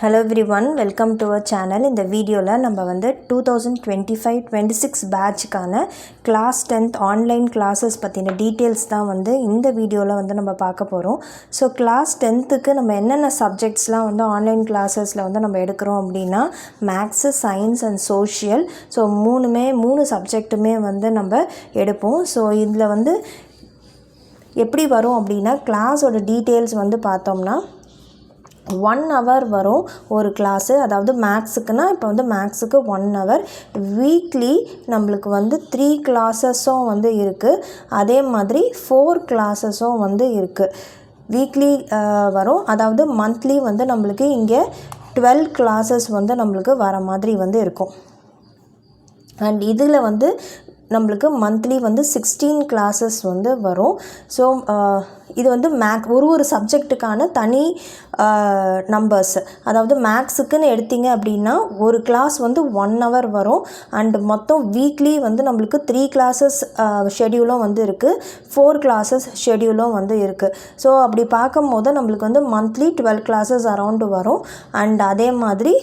Hello everyone, welcome to our channel. In the video la நம்ம வந்து 2025-26 batchக்கான class 10th online classes பத்தின details தான் வந்து இந்த வீடியோல வந்து நம்ம பார்க்க போறோம். So class 10th நம்ம என்னென்ன சப்ஜெக்ட்ஸ்லாம் வந்து ஆன்லைன் கிளாसेसல வந்து நம்ம எடுக்கறோம் அப்படினா maths, science and social. So மூணு சப்ஜெக்ட்டுமே வந்து நம்ம எடுப்போம். So இதுல வந்து எப்படி வரும் அப்படினா கிளாஸோட டீடைல்ஸ் வந்து பார்த்தோம்னா 1 hour வரும் ஒரு கிளாஸ். அதாவது மேக்ஸுக்குனா இப்போ வந்து மேக்ஸுக்கு 1 hour. வீக்லி நம்மளுக்கு வந்து 3 கிளாஸஸும் வந்து இருக்குது. அதே மாதிரி 4 கிளாஸஸும் வந்து இருக்குது. வீக்லி வரும். அதாவது மந்த்லி வந்து நம்மளுக்கு இங்கே 12 கிளாஸஸ் வந்து நம்மளுக்கு வர மாதிரி வந்து இருக்கும். அண்ட் இதில் வந்து நம்மளுக்கு மந்த்லி வந்து 16 கிளாஸஸ் வந்து வரும். ஸோ இது வந்து ஒரு சப்ஜெக்ட்டுக்கான தனி நம்பர்ஸ். அதாவது மேக்ஸுக்குன்னு எடுத்திங்க அப்படின்னா ஒரு கிளாஸ் வந்து 1 hour வரும். அண்ட் மொத்தம் வீக்லி வந்து நம்மளுக்கு 3 கிளாஸஸ் ஷெடியூலும் வந்து இருக்குது, 4 கிளாஸஸ் ஷெடியூலும் வந்து இருக்குது. ஸோ அப்படி பார்க்கும் போது நம்மளுக்கு வந்து மந்த்லி 12 கிளாஸஸ் அரௌண்டு வரும். அண்ட் அதே மாதிரி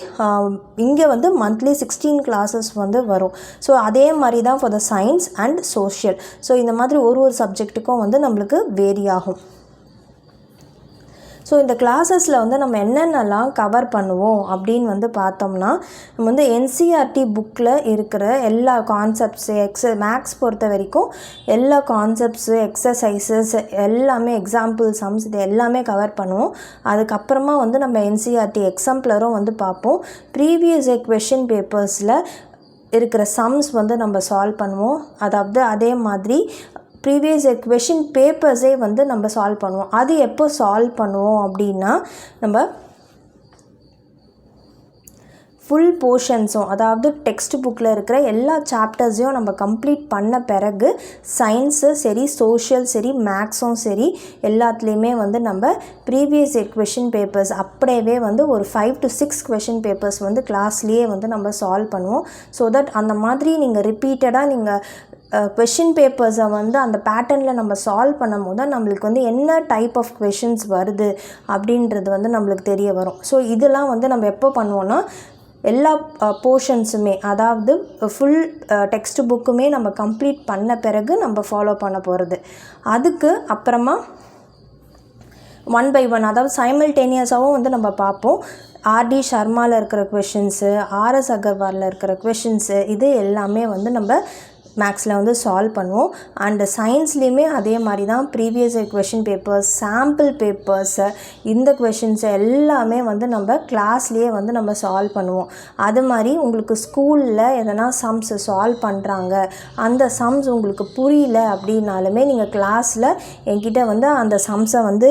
இங்கே வந்து மந்த்லி 16 கிளாஸஸ் வந்து வரும். ஸோ அதே மாதிரி தான் for the science and social. So இந்த மாதிரி ஒரு சப்ஜெக்ட்டுக்கும் வந்து நம்மளுக்கு வேரி ஆகும். ஸோ இந்த கிளாஸஸில் வந்து நம்ம என்னென்னலாம் கவர் பண்ணுவோம் அப்படின்னு வந்து பார்த்தோம்னா, நம்ம வந்து என்சிஆர்டி புக்கில் இருக்கிற எல்லா கான்செப்ட்ஸு மேக்ஸ் பொறுத்த வரைக்கும் எல்லா கான்செப்ட்ஸு எக்ஸசைசஸ் எல்லாமே எக்ஸாம்பிள் சம்ஸ் இது எல்லாமே கவர் பண்ணுவோம். அதுக்கப்புறமா வந்து நம்ம என்சிஆர்டி எக்ஸாம்பிளரும் வந்து பார்ப்போம். ப்ரீவியஸ் கொஷின் பேப்பர்ஸில் இருக்கிற சம்ஸ் வந்து நம்ம சால்வ் பண்ணுவோம். அதாவது அதே மாதிரி ப்ரீவியஸ் கொஷின் பேப்பர்ஸே வந்து நம்ம சால்வ் பண்ணுவோம். அது எப்போ சால்வ் பண்ணுவோம் அப்படின்னா, நம்ம ஃபுல் போர்ஷன்ஸும் அதாவது டெக்ஸ்ட் புக்கில் இருக்கிற எல்லா சாப்டர்ஸையும் நம்ம கம்ப்ளீட் பண்ண பிறகு சயின்ஸு சரி, சோஷியல் சரி, மேக்ஸும் சரி எல்லாத்துலேயுமே வந்து நம்ம ப்ரீவியஸ் கொஷின் பேப்பர்ஸ் அப்படியே வந்து ஒரு 5 to 6 கொஷின் பேப்பர்ஸ் வந்து கிளாஸ்லேயே வந்து நம்ம சால்வ் பண்ணுவோம். ஸோ தட் அந்த மாதிரி நீங்கள் ரிப்பீட்டடாக நீங்கள் கொஷின் பேப்பர்ஸை வந்து அந்த பேட்டர்னில் நம்ம சால்வ் பண்ணும் போது நம்மளுக்கு வந்து என்ன டைப் ஆஃப் கொஷின்ஸ் வருது அப்படின்றது வந்து நம்மளுக்கு தெரிய வரும். ஸோ இதெல்லாம் வந்து நம்ம எப்போ பண்ணுவோன்னா எல்லா போர்ஷன்ஸுமே அதாவது ஃபுல் டெக்ஸ்ட் புக்குமே நம்ம கம்ப்ளீட் பண்ண பிறகு நம்ம ஃபாலோ பண்ண போகிறது. அதுக்கு அப்புறமா 1 by 1 அதாவது சைமல்டேனியஸாகவும் வந்து நம்ம பார்ப்போம். ஆர்டி ஷர்மாவில் இருக்கிற கொஷின்ஸு, ஆர்எஸ் அகர்வாலில் இருக்கிற கொஷின்ஸு இது எல்லாமே வந்து நம்ம மேக்ஸில் வந்து சால்வ் பண்ணுவோம். அண்டு சயின்ஸ்லேயுமே அதே மாதிரி தான் previous question papers, sample papers இந்த கொஷின்ஸ் எல்லாமே வந்து நம்ம கிளாஸ்லேயே வந்து நம்ம சால்வ் பண்ணுவோம். அது மாதிரி உங்களுக்கு ஸ்கூலில் எதனா சம்ஸ் சால்வ் பண்ணுறாங்க, அந்த சம்ஸ் உங்களுக்கு புரியல அப்படின்னாலுமே நீங்கள் கிளாஸில் என்கிட்ட வந்து அந்த சம்ஸை வந்து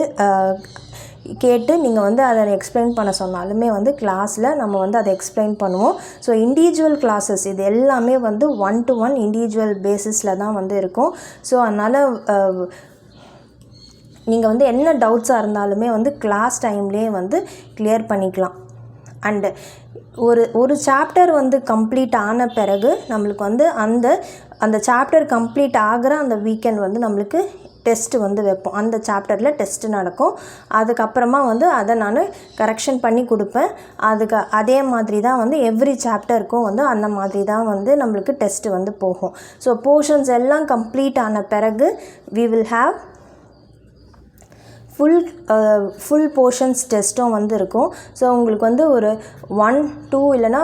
கேட்டு நீங்கள் வந்து அதை எக்ஸ்பிளைன் பண்ண சொன்னாலுமே வந்து கிளாஸில் நம்ம வந்து அதை எக்ஸ்பிளைன் பண்ணுவோம். ஸோ இண்டிவிஜுவல் கிளாஸஸ் இது எல்லாமே வந்து 1 to 1 இண்டிவிஜுவல் பேசிஸில் தான் வந்து இருக்கும். ஸோ அதனால் நீங்கள் வந்து என்ன டவுட்ஸாக இருந்தாலுமே வந்து கிளாஸ் டைம்லேயே வந்து கிளியர் பண்ணிக்கலாம். அண்டு ஒரு சாப்டர் வந்து கம்ப்ளீட் ஆன பிறகு நம்மளுக்கு வந்து அந்த சாப்டர் கம்ப்ளீட் ஆகிற அந்த வீக்கெண்ட் வந்து நம்மளுக்கு டெஸ்ட்டு வந்து வைப்போம். அந்த சாப்டரில் டெஸ்ட்டு நடக்கும். அதுக்கப்புறமா வந்து அதை நான் கரெக்ஷன் பண்ணி கொடுப்பேன். அதே மாதிரி தான் வந்து எவ்ரி சாப்டருக்கும் வந்து அந்த மாதிரி தான் வந்து நம்மளுக்கு டெஸ்ட்டு வந்து போகும். ஸோ போர்ஷன்ஸ் எல்லாம் கம்ப்ளீட் ஆன பிறகு we will have full portions டெஸ்ட்டும் வந்து இருக்கும். ஸோ உங்களுக்கு வந்து ஒரு 1, 2 இல்லைனா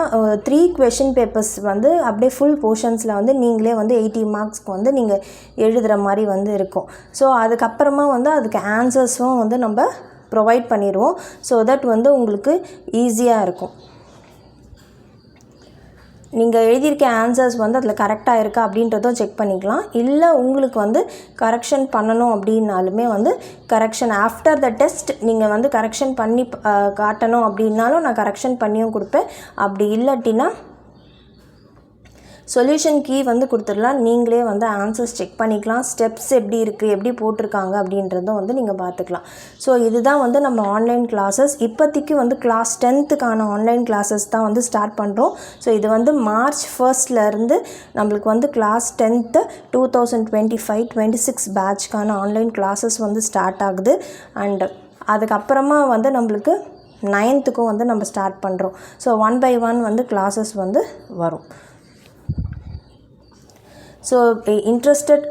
3 கொஷின் பேப்பர்ஸ் வந்து அப்படியே ஃபுல் போர்ஷன்ஸில் வந்து நீங்களே வந்து 80 மார்க்ஸ்க்கு வந்து நீங்கள் எழுதுகிற மாதிரி வந்து இருக்கும். ஸோ அதுக்கப்புறமா வந்து அதுக்கு ஆன்சர்ஸும் வந்து நம்ம ப்ரொவைட் பண்ணிடுவோம். ஸோ தட் வந்து உங்களுக்கு ஈஸியாக இருக்கும். நீங்கள் எழுதியிருக்க ஆன்சர்ஸ் வந்து அதில் கரெக்டாக இருக்கா அப்படின்றதும் செக் பண்ணிக்கலாம். இல்லை உங்களுக்கு வந்து கரெக்ஷன் பண்ணணும் அப்படின்னாலுமே வந்து கரெக்ஷன் ஆஃப்டர் த டெஸ்ட் நீங்கள் வந்து கரெக்ஷன் பண்ணி காட்டணும் அப்படின்னாலும் நான் கரெக்ஷன் பண்ணியும் கொடுப்பேன். அப்படி இல்லாட்டினா சொல்யூஷன் கீ வந்து கொடுத்துடலாம். நீங்களே வந்து ஆன்சர்ஸ் செக் பண்ணிக்கலாம். ஸ்டெப்ஸ் எப்படி இருக்குது, எப்படி போட்டிருக்காங்க அப்படின்றதும் வந்து நீங்கள் பார்த்துக்கலாம். ஸோ இதுதான் வந்து நம்ம ஆன்லைன் கிளாஸஸ். இப்போதைக்கு வந்து கிளாஸ் 10th ஆன்லைன் கிளாஸஸ் தான் வந்து ஸ்டார்ட் பண்ணுறோம். ஸோ இது வந்து March 1st நம்மளுக்கு வந்து கிளாஸ் 10th 2025-26 பேட்ச்க்கான ஆன்லைன் கிளாஸஸ் வந்து ஸ்டார்ட் ஆகுது. அண்ட் அதுக்கப்புறமா வந்து நம்மளுக்கு 9th வந்து நம்ம ஸ்டார்ட் பண்ணுறோம். ஸோ 1 by 1 வந்து கிளாஸஸ் வந்து வரும். ஸோ இன்ட்ரெஸ்டட்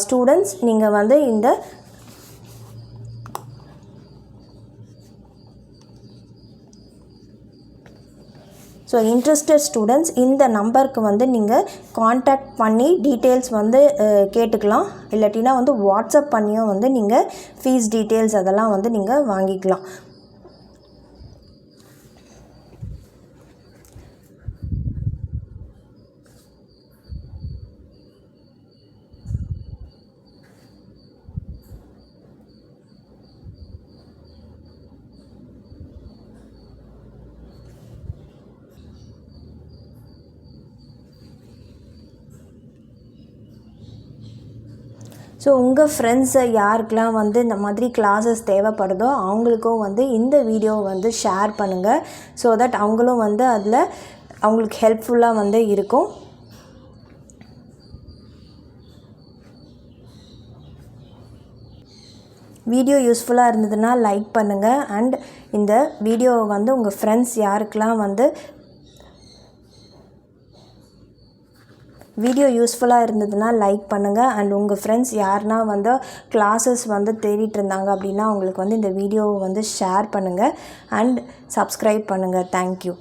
ஸ்டூடெண்ட்ஸ் நீங்கள் வந்து இந்த இந்த நம்பருக்கு வந்து நீங்கள் காண்டாக்ட் பண்ணி டீட்டெயில்ஸ் வந்து கேட்டுக்கலாம். இல்லாட்டினா வந்து வாட்ஸ்அப் பண்ணியும் வந்து நீங்கள் ஃபீஸ் டீட்டெயில்ஸ் அதெல்லாம் வந்து நீங்கள் வாங்கிக்கலாம். ஸோ உங்கள் ஃப்ரெண்ட்ஸை யாருக்கெலாம் வந்து இந்த மாதிரி கிளாஸஸ் தேவைப்படுதோ அவங்களுக்கும் வந்து இந்த வீடியோவை வந்து ஷேர் பண்ணுங்கள். ஸோ தட் அவங்களும் வந்து அதில் அவங்களுக்கு ஹெல்ப்ஃபுல்லாக வந்து இருக்கும். வீடியோ யூஸ்ஃபுல்லாக இருந்ததுன்னா லைக் பண்ணுங்கள். அண்ட் இந்த வீடியோவை வந்து உங்கள் ஃப்ரெண்ட்ஸ் யாருக்கெலாம் வந்து வீடியோ யூஸ்ஃபுல்லாக இருந்ததுன்னா லைக் பண்ணுங்கள். அண்ட் உங்கள் ஃப்ரெண்ட்ஸ் யாருனா வந்து கிளாஸஸ் வந்து தேடிட்டு இருந்தாங்க அப்படின்னா அவங்களுக்கு வந்து இந்த வீடியோவை வந்து ஷேர் பண்ணுங்கள் அண்ட் சப்ஸ்கிரைப் பண்ணுங்கள். தேங்க்யூ.